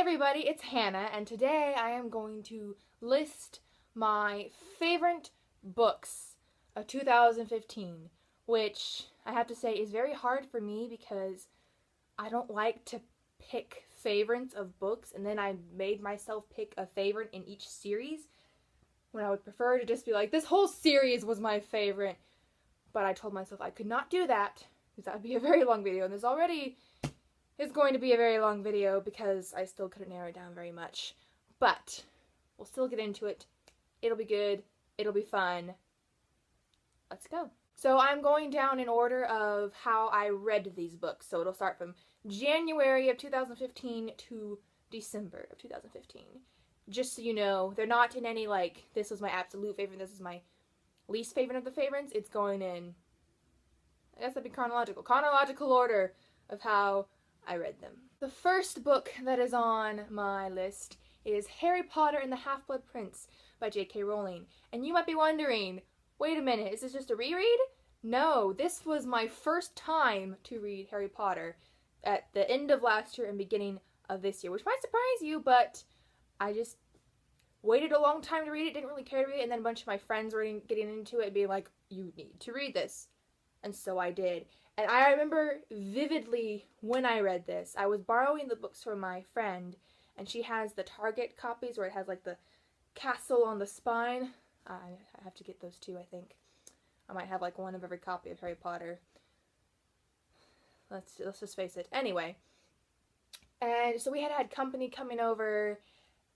everybody, it's Hannah, and today I am going to list my favorite books of 2015, which I have to say is very hard for me because I don't like to pick favorites of books and then I made myself pick a favorite in each series when I would prefer to just be like, this whole series was my favorite. But I told myself I could not do that because that would be a very long video, and this already is going to be a very long video because I still couldn't narrow it down very much. But we'll still get into it. It'll be good. It'll be fun. Let's go. So I'm going down in order of how I read these books. So it'll start from January of 2015 to December of 2015. Just so you know, they're not in any like, this was my absolute favorite, this is my least favorite of the favorites. It's going in, I guess that'd be chronological order of how I read them. The first book that is on my list is Harry Potter and the Half-Blood Prince by J.K. Rowling. And you might be wondering, wait a minute, is this just a reread? No, this was my first time to read Harry Potter at the end of last year and beginning of this year, which might surprise you, but I just waited a long time to read it, didn't really care to read it, and then a bunch of my friends were getting into it and being like, you need to read this. And so I did. And I remember vividly when I read this, I was borrowing the books from my friend, and she has the Target copies where it has like the castle on the spine. I have to get those too, I think. I might have like one of every copy of Harry Potter. Let's just face it. Anyway. And so we had company coming over,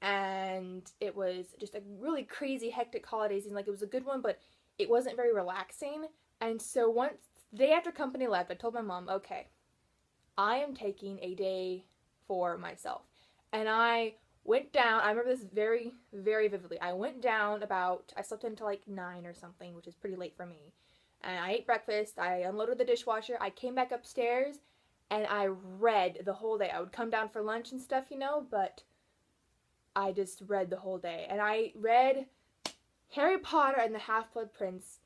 and it was just a really crazy, hectic holiday season. Like, it was a good one, but it wasn't very relaxing. And so the day after company left, I told my mom, okay, I am taking a day for myself. And I went down, I remember this very, very vividly. I went down I slept until like 9 or something, which is pretty late for me. And I ate breakfast, I unloaded the dishwasher, I came back upstairs, and I read the whole day. I would come down for lunch and stuff, you know, but I just read the whole day. And I read Harry Potter and the Half-Blood Prince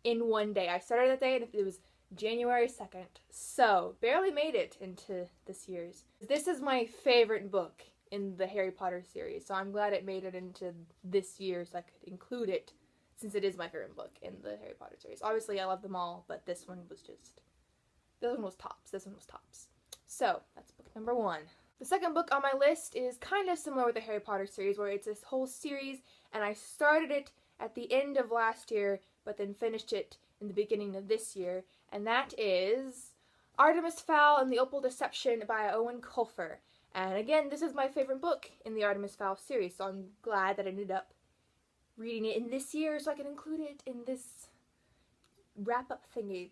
in one day. I started that day and it was January 2nd. So, barely made it into this year's. This is my favorite book in the Harry Potter series, so I'm glad it made it into this year so I could include it since it is my favorite book in the Harry Potter series. Obviously, I love them all, but this one was tops. This one was tops. So, that's book number 1. The second book on my list is kind of similar with the Harry Potter series, where it's this whole series, and I started it at the end of last year, but then finished it in the beginning of this year, and that is Artemis, Fowl, and the Opal Deception by Owen Colfer. And again, this is my favorite book in the Artemis Fowl series, so I'm glad that I ended up reading it in this year so I can include it in this wrap-up thingy.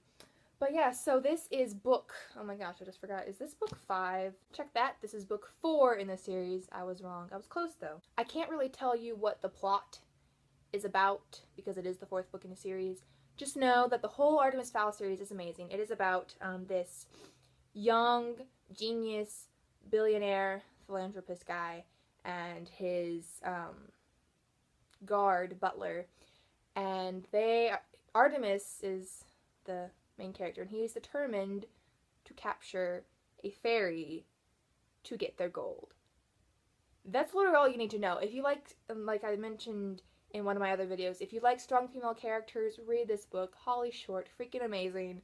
But yeah, so this is book, oh my gosh, I just forgot, is this book 5? Check that, this is book 4 in the series. I was wrong. I was close though. I can't really tell you what the plot is about because it is the 4th book in the series. Just know that the whole Artemis Fowl series is amazing. It is about this young, genius, billionaire, philanthropist guy and his guard, butler, and Artemis is the main character, and he is determined to capture a fairy to get their gold. That's literally all you need to know. If you like I mentioned in one of my other videos, if you like strong female characters, read this book. Holly Short, freaking amazing.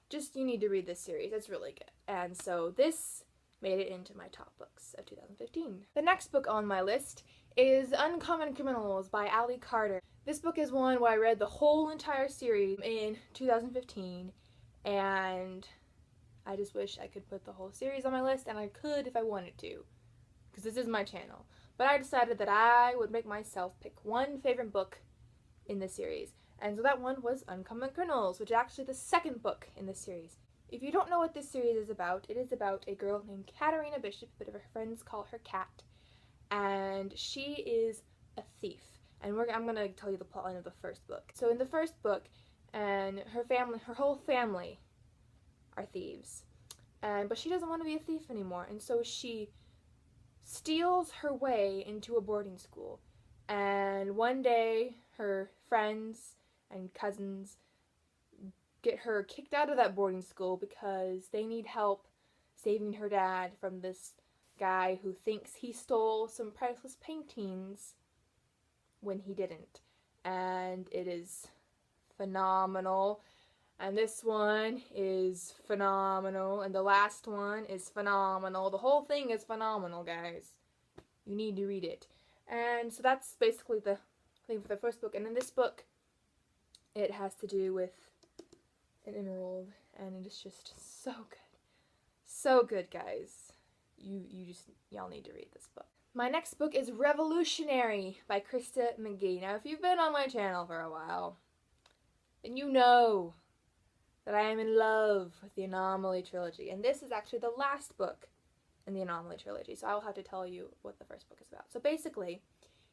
Just, you need to read this series. It's really good. And so this made it into my top books of 2015. The next book on my list is Uncommon Criminals by Ali Carter. This book is one where I read the whole entire series in 2015, and I just wish I could put the whole series on my list, and I could if I wanted to, because this is my channel. But I decided that I would make myself pick one favorite book in this series. And so that one was Uncommon Criminals, which is actually the second book in this series. If you don't know what this series is about, it is about a girl named Katerina Bishop, but her friends call her Kat. And she is a thief. And I'm going to tell you the plotline of the first book. So in the first book, and her whole family are thieves. But she doesn't want to be a thief anymore. And so she steals her way into a boarding school, and one day her friends and cousins get her kicked out of that boarding school because they need help saving her dad from this guy who thinks he stole some priceless paintings when he didn't. And it is phenomenal. And this one is phenomenal. And the last one is phenomenal. The whole thing is phenomenal, guys. You need to read it. And so that's basically the thing for the first book. And in this book, it has to do with an emerald. And it is just so good. So good, guys. Y'all need to read this book. My next book is Revolutionary by Krista McGee. Now, if you've been on my channel for a while, then you know that I am in love with the Anomaly trilogy. And this is actually the last book in the Anomaly trilogy, so I will have to tell you what the first book is about. So basically,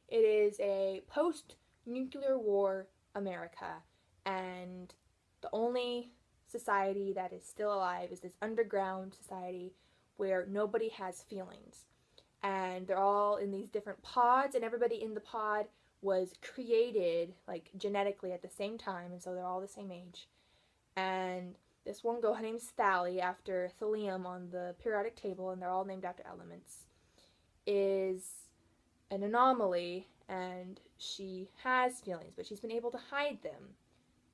it is a post-nuclear war America, and the only society that is still alive is this underground society where nobody has feelings. And they're all in these different pods, and everybody in the pod was created, like, genetically at the same time, and so they're all the same age. And this one girl, her name's Thally, after thallium on the periodic table, and they're all named after elements, is an anomaly, and she has feelings, but she's been able to hide them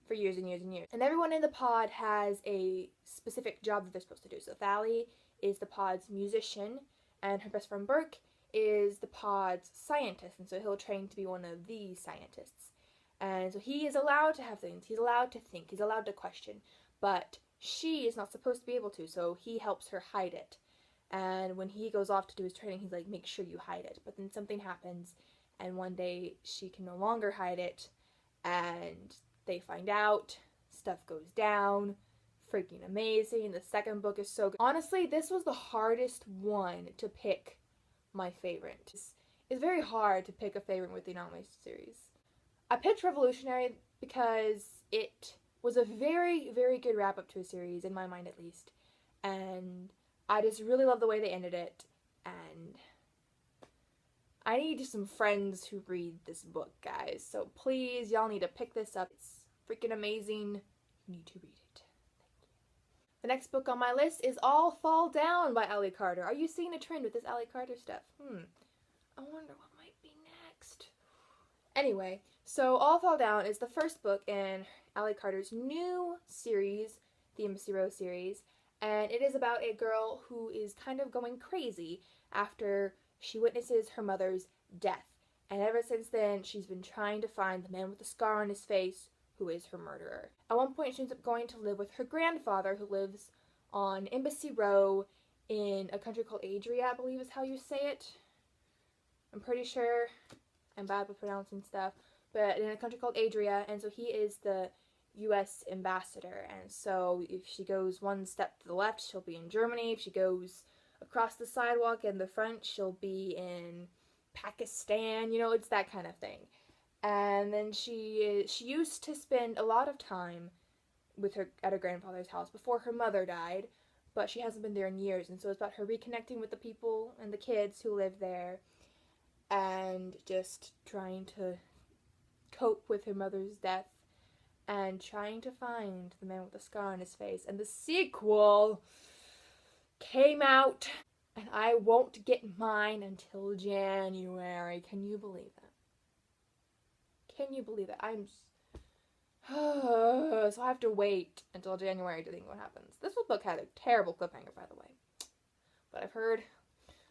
for years and years and years. And everyone in the pod has a specific job that they're supposed to do. So Thally is the pod's musician, and her best friend Burke is the pod's scientist, and so he'll train to be one of the scientists. And so he is allowed to have things, he's allowed to think, he's allowed to question, but she is not supposed to be able to, so he helps her hide it. And when he goes off to do his training, he's like, make sure you hide it. But then something happens, and one day she can no longer hide it, and they find out, stuff goes down, freaking amazing. The second book is so good. Honestly, this was the hardest one to pick my favorite. It's very hard to pick a favorite with the Anomaly series. I picked Revolutionary because it was a very, very good wrap-up to a series, in my mind at least. And I just really love the way they ended it, and I need some friends who read this book, guys. So please, y'all need to pick this up. It's freaking amazing. You need to read it. The next book on my list is All Fall Down by Ellie Carter. Are you seeing a trend with this Ellie Carter stuff? I wonder what might be next. Anyway, so All Fall Down is the first book in Ellie Carter's new series, the Embassy Row series, and it is about a girl who is kind of going crazy after she witnesses her mother's death. And ever since then, she's been trying to find the man with the scar on his face who is her murderer. At one point, she ends up going to live with her grandfather, who lives on Embassy Row in a country called Adria, I believe is how you say it. I'm pretty sure. I'm bad with pronouncing stuff. But in a country called Adria, and so he is the U.S. ambassador. And so if she goes one step to the left, she'll be in Germany. If she goes across the sidewalk in the front, she'll be in Pakistan. You know, it's that kind of thing. And then she used to spend a lot of time at her grandfather's house before her mother died, but she hasn't been there in years, and so it's about her reconnecting with the people and the kids who live there, and just trying to cope with her mother's death, and trying to find the man with the scar on his face. And the sequel came out, and I won't get mine until January. Can you believe that? Can you believe it? So I have to wait until January to think what happens. This book had a terrible cliffhanger, by the way. But I've heard,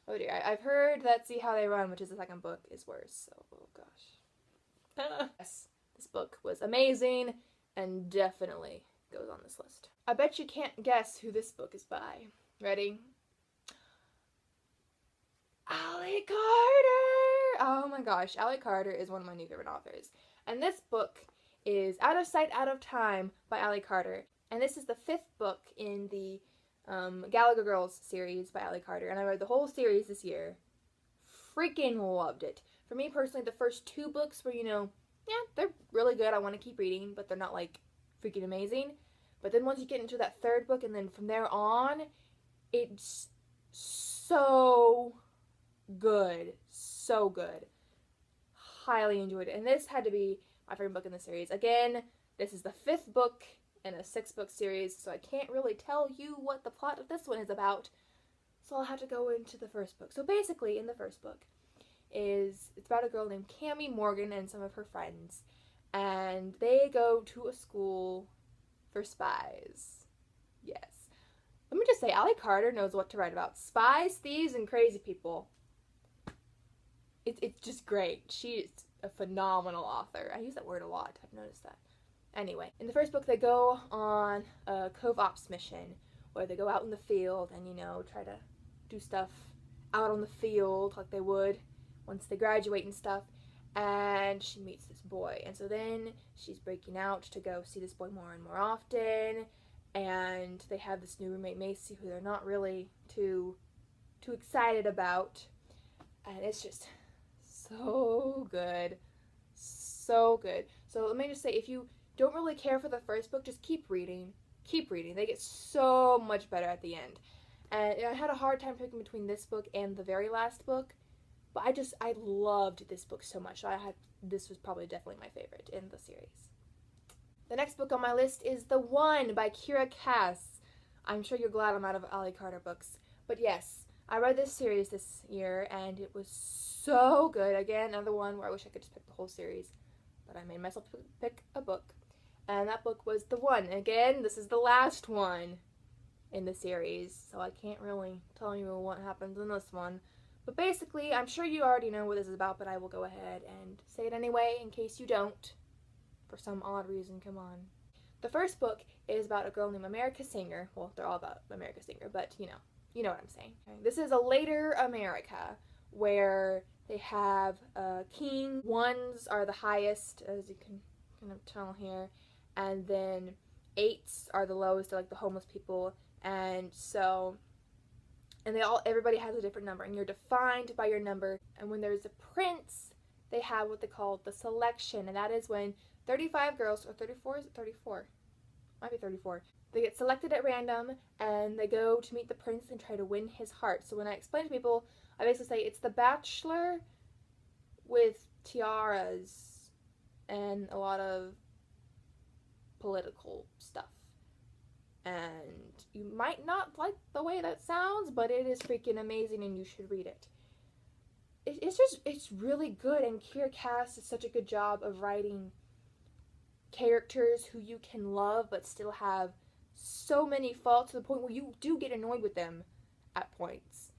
oh dear, I've heard that See How They Run, which is the second book, is worse. So, oh gosh. Yes, this book was amazing and definitely goes on this list. I bet you can't guess who this book is by. Ready? Ellie Carter! Oh my gosh, Ellie Carter is one of my new favorite authors. And this book is Out of Sight, Out of Time by Ellie Carter. And this is the 5th book in the Gallagher Girls series by Ellie Carter. And I read the whole series this year. Freaking loved it. For me personally, the first 2 books were, you know, yeah, they're really good. I want to keep reading, but they're not like freaking amazing. But then once you get into that 3rd book, and then from there on, it's so good. So good. Highly enjoyed it. And this had to be my favorite book in the series. Again, this is the 5th book in a 6-book series, so I can't really tell you what the plot of this one is about. so I'll have to go into the first book. So basically, in the first book, it's about a girl named Cammie Morgan and some of her friends, and they go to a school for spies. Yes. Let me just say, Ally Carter knows what to write about. Spies, thieves, and crazy people. It's just great. She's a phenomenal author. I use that word a lot. I've noticed that. Anyway, in the first book, they go on a Cove Ops mission where they go out in the field and, you know, try to do stuff out on the field like they would once they graduate and stuff. And she meets this boy. And so then she's breaking out to go see this boy more and more often. And they have this new roommate, Macy, who they're not really too excited about. And it's just so good. So good. So let me just say, if you don't really care for the first book, just keep reading. Keep reading. They get so much better at the end. And I had a hard time picking between this book and the very last book. But I loved this book so much. This was probably definitely my favorite in the series. The next book on my list is The One by Kiera Cass. I'm sure you're glad I'm out of Ally Carter books. But yes, I read this series this year, and it was so good. Again, another one where I wish I could just pick the whole series. But I made myself pick a book. And that book was The One. Again, this is the last one in the series, so I can't really tell you what happens in this one. But basically, I'm sure you already know what this is about, but I will go ahead and say it anyway in case you don't. For some odd reason, come on. The first book is about a girl named America Singer. Well, they're all about America Singer, but you know what I'm saying. Okay. This is a later America where they have king. Ones are the highest, as you can kind of tell here, and then eights are the lowest, they're like the homeless people, and everybody has a different number, and you're defined by your number. And when there's a prince, they have what they call the selection, and that is when 35 girls, or 34, is it 34? Might be 34. They get selected at random, and they go to meet the prince and try to win his heart. So when I explain to people, I basically say it's The Bachelor with tiaras and a lot of political stuff. And you might not like the way that sounds, but it is freaking amazing and you should read it. It's really good, and Kiera Cass does such a good job of writing characters who you can love but still have so many faults to the point where you do get annoyed with them at points,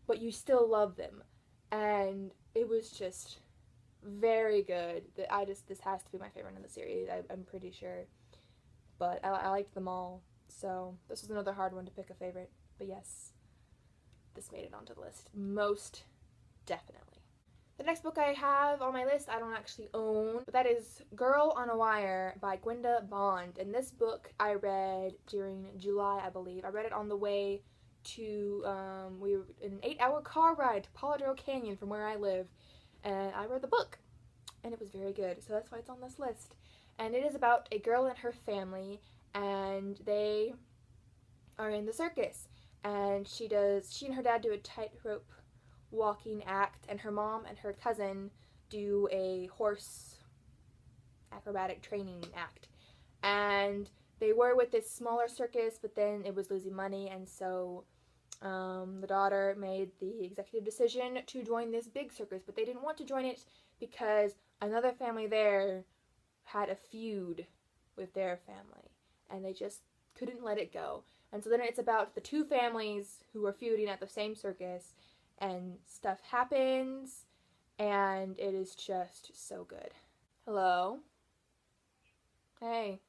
but you still love them. And it was just very good. This has to be my favorite in the series, I'm pretty sure. But I liked them all, so this was another hard one to pick a favorite. But yes, this made it onto the list, most definitely. The next book I have on my list I don't actually own, but that is Girl on a Wire by Gwenda Bond. And this book I read during July, I believe. I read it on the way to, we were in an 8-hour car ride to Polladero Canyon from where I live. And I read the book, and it was very good, so that's why it's on this list. And it is about a girl and her family, and they are in the circus. And she and her dad do a tightrope walking act, and her mom and her cousin do a horse acrobatic training act. And they were with this smaller circus, but then it was losing money, and so the daughter made the executive decision to join this big circus, but they didn't want to join it because another family there had a feud with their family, and they just couldn't let it go. And so then it's about the two families who are feuding at the same circus, and stuff happens, and it is just so good. Hello? Hey.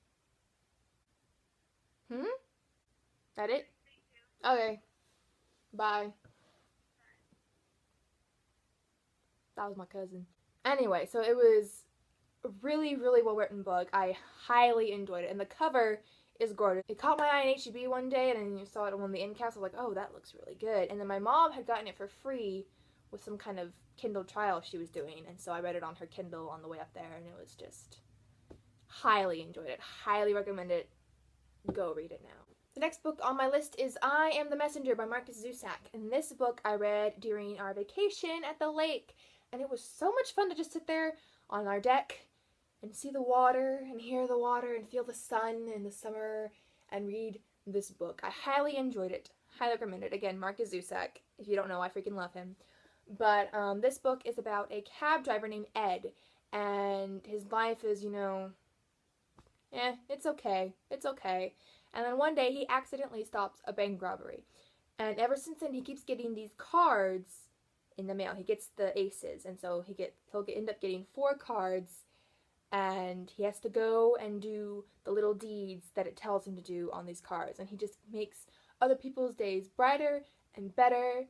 That it? Okay. Bye. That was my cousin. Anyway, so it was a really, really well-written book. I highly enjoyed it, and the cover is gorgeous. It caught my eye in HEB one day, and then you saw it on the end caps. I was like, oh, that looks really good. And then my mom had gotten it for free with some kind of Kindle trial she was doing, and so I read it on her Kindle on the way up there, and it was just highly enjoyed it. Highly recommend it. Go read it now. The next book on my list is I Am the Messenger by Marcus Zusak, and this book I read during our vacation at the lake, and it was so much fun to just sit there on our deck and see the water and hear the water and feel the sun in the summer and read this book. I highly enjoyed it. highly recommend it. Again, Marcus Zusak. If you don't know, I freaking love him. But this book is about a cab driver named Ed, and his life is, you know, it's okay. It's okay. And then one day he accidentally stops a bank robbery. And ever since then he keeps getting these cards in the mail. He gets the aces, and so he'll end up getting 4 cards, and he has to go and do the little deeds that it tells him to do on these cards. And he just makes other people's days brighter and better,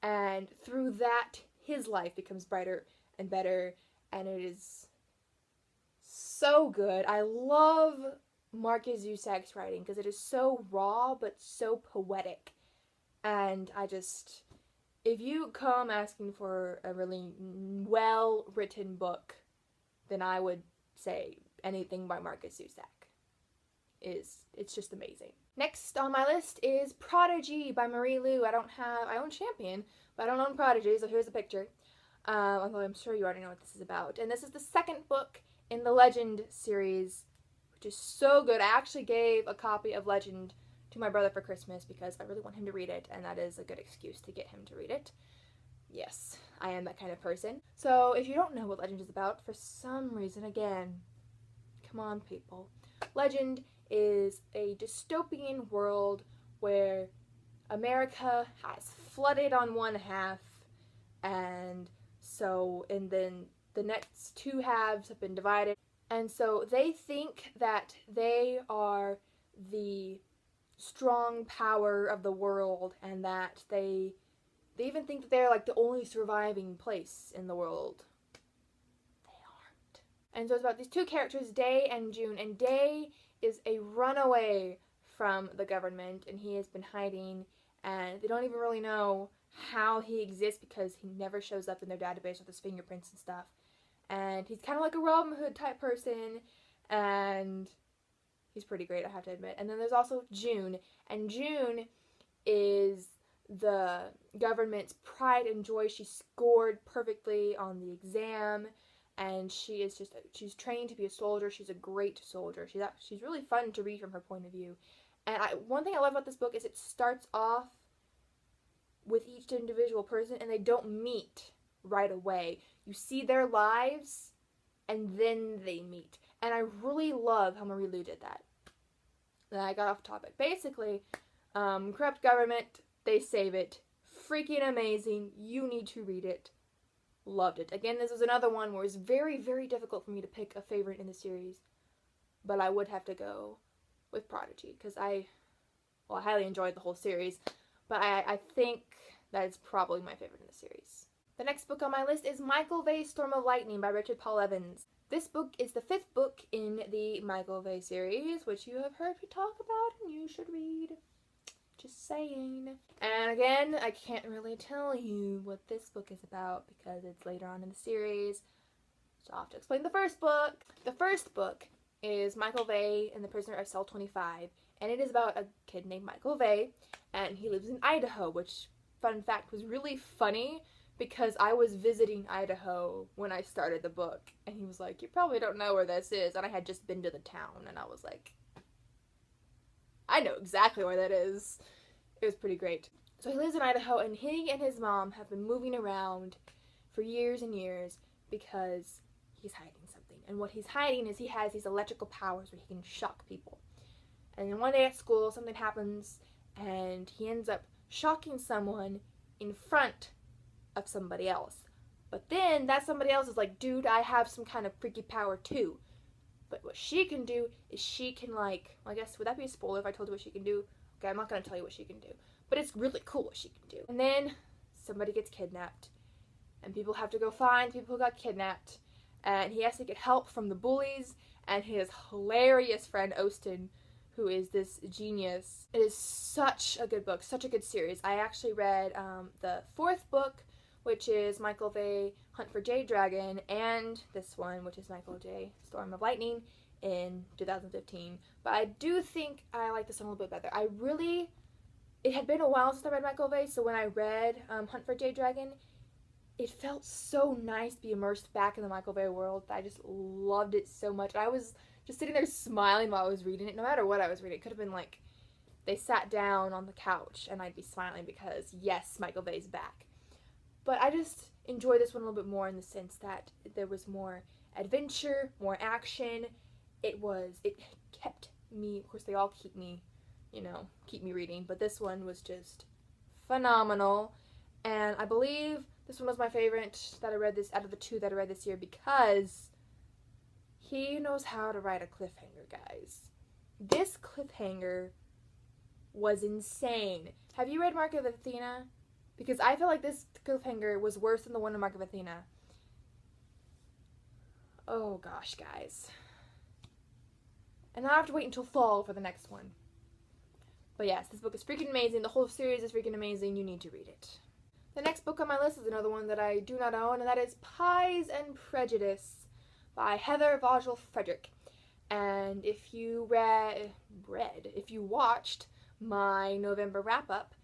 and through that his life becomes brighter and better, and it is so good. I love Marcus Zusak's writing because it is so raw but so poetic. And if you come asking for a really well-written book, then I would say anything by Marcus Zusak. It's just amazing. Next on my list is Prodigy by Marie Lu. I own Champion, but I don't own Prodigy, so here's a picture. Although I'm sure you already know what this is about. And this is the second book in the Legend series, which is so good. I actually gave a copy of Legend to my brother for Christmas because I really want him to read it, and that is a good excuse to get him to read it. Yes, I am that kind of person. So if you don't know what Legend is about, for some reason, again, come on people. Legend is a dystopian world where America has flooded on one half, and then the next 2 halves have been divided, and so they think that they are the strong power of the world, and that they even think that they're like the only surviving place in the world. They aren't. And so it's about these 2 characters, Day and June, and Day is a runaway from the government, and he has been hiding, and they don't even really know how he exists because he never shows up in their database with his fingerprints and stuff. And he's kind of like a Robin Hood type person, and he's pretty great, I have to admit. And then there's also June, and June is the government's pride and joy. She scored perfectly on the exam, and she's trained to be a soldier. She's a great soldier. She's really fun to read from her point of view. And one thing I love about this book is it starts off with each individual person, and they don't meet right away. You see their lives, and then they meet. And I really love how Marie Lu did that. Then I got off topic. Basically, corrupt government, they save it. Freaking amazing. You need to read it. Loved it. Again, this was another one where it's very, very difficult for me to pick a favorite in the series. But I would have to go with Prodigy, because I highly enjoyed the whole series. But I think that is probably my favorite in the series. The next book on my list is Michael Vay's Storm of Lightning by Richard Paul Evans. This book is the 5th book in the Michael Vay series, which you have heard me talk about and you should read. Just saying. And again, I can't really tell you what this book is about because it's later on in the series. So I'll have to explain the first book. The first book is Michael Vay and the Prisoner of Cell 25. And it is about a kid named Michael Vay, and he lives in Idaho, which, fun fact, was really funny because I was visiting Idaho when I started the book, and he was like, you probably don't know where this is, and I had just been to the town, and I was like, I know exactly where that is. It was pretty great. So he lives in Idaho, and he and his mom have been moving around for years and years because he's hiding something. And what he's hiding is he has these electrical powers where he can shock people. And then one day at school, something happens, and he ends up shocking someone in front of somebody else. But then that somebody else is like, dude, I have some kind of freaky power too. But what she can do is she can, like, well, I guess, would that be a spoiler if I told you what she can do? Okay, I'm not going to tell you what she can do. But it's really cool what she can do. And then somebody gets kidnapped. And people have to go find people who got kidnapped. And he has to get help from the bullies and his hilarious friend Austin, who is this genius. It is such a good book, such a good series. I actually read the 4th book, which is Michael Vay, Hunt for Jade Dragon, and this one, which is Michael J. Storm of Lightning, in 2015. But I do think I like this one a little bit better. It had been a while since I read Michael Vay, so when I read Hunt for Jade Dragon, it felt so nice to be immersed back in the Michael Vay world. I just loved it so much. I was just sitting there smiling while I was reading it, no matter what I was reading. It could have been like they sat down on the couch and I'd be smiling because, yes, Michael Bay's back. But I just enjoyed this one a little bit more in the sense that there was more adventure, more action. It kept me, of course they all keep me, keep me reading, but this one was just phenomenal. And I believe this one was my favorite that I read this out of the 2 that I read this year because he knows how to write a cliffhanger, guys. This cliffhanger was insane. Have you read Mark of Athena? Because I feel like this cliffhanger was worse than the one in Mark of Athena. Oh gosh, guys. And I have to wait until fall for the next one. But yes, this book is freaking amazing. The whole series is freaking amazing. You need to read it. The next book on my list is another one that I do not own, and that is Pies and Prejudice by Heather Vogel Frederick. And if you if you watched my November wrap-up,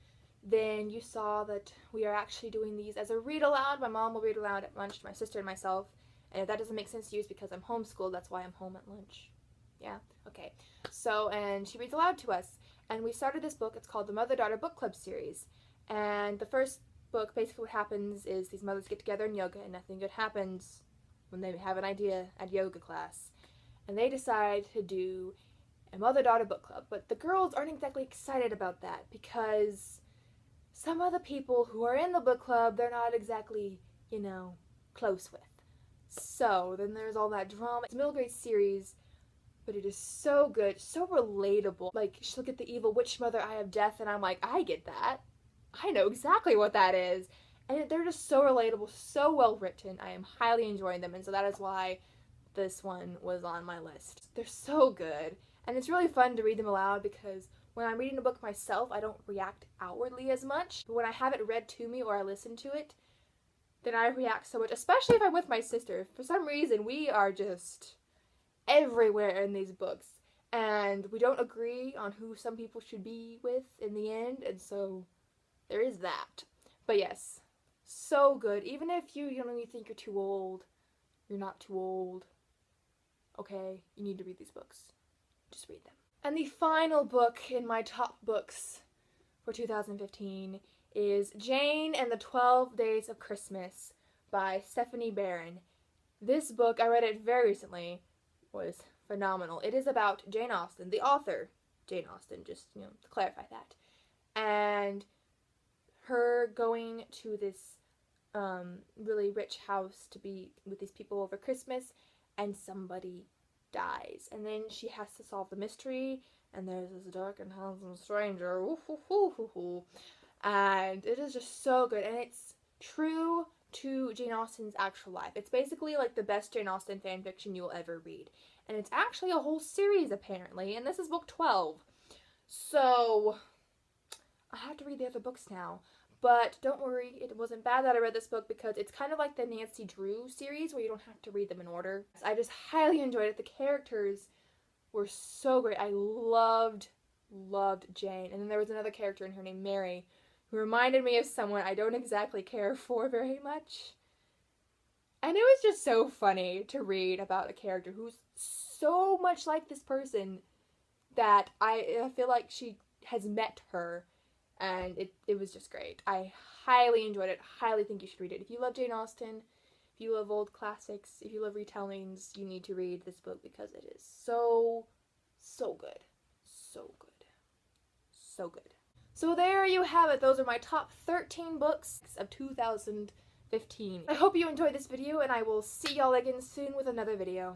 then you saw that we are actually doing these as a read aloud. My mom will read aloud at lunch to my sister and myself. And if that doesn't make sense to you, it's because I'm homeschooled. That's why I'm home at lunch. Yeah? Okay. So, and she reads aloud to us. And we started this book. It's called the Mother-Daughter Book Club series. And the first book, basically what happens is these mothers get together in yoga and nothing good happens when they have an idea at yoga class. And they decide to do a mother-daughter book club. But the girls aren't exactly excited about that because some of the people who are in the book club, they're not exactly, close with. So then there's all that drama. It's a middle grade series, but it is so good, so relatable. Like, she'll get the evil witch mother, I have death, and I'm like, I get that. I know exactly what that is. And they're just so relatable, so well written. I am highly enjoying them, and so that is why this one was on my list. They're so good, and it's really fun to read them aloud because when I'm reading a book myself, I don't react outwardly as much. But when I have it read to me or I listen to it, then I react so much, especially if I'm with my sister. For some reason, we are just everywhere in these books, and we don't agree on who some people should be with in the end, and so there is that. But yes, so good. Even if you think you're too old, you're not too old. Okay, you need to read these books. Just read them. And the final book in my top books for 2015 is Jane and the 12 Days of Christmas by Stephanie Barron. This book, I read it very recently, was phenomenal. It is about Jane Austen, the author, Jane Austen, just, to clarify that. And her going to this really rich house to be with these people over Christmas, and somebody dies. And then she has to solve the mystery, and there's this dark and handsome stranger. Ooh, hoo, hoo, hoo, hoo. And it is just so good, and it's true to Jane Austen's actual life. It's basically like the best Jane Austen fan fiction you'll ever read. And it's actually a whole series, apparently, and this is book 12. So, I have to read the other books now. But don't worry, it wasn't bad that I read this book because it's kind of like the Nancy Drew series where you don't have to read them in order. I just highly enjoyed it. The characters were so great. I loved Jane. And then there was another character in her named Mary who reminded me of someone I don't exactly care for very much. And it was just so funny to read about a character who's so much like this person that I feel like she has met her. And it was just great. I highly enjoyed it. Highly think you should read it. If you love Jane Austen, if you love old classics, if you love retellings, you need to read this book because it is so, so good. So good. So good. So there you have it. Those are my top 13 books of 2015. I hope you enjoyed this video, and I will see y'all again soon with another video.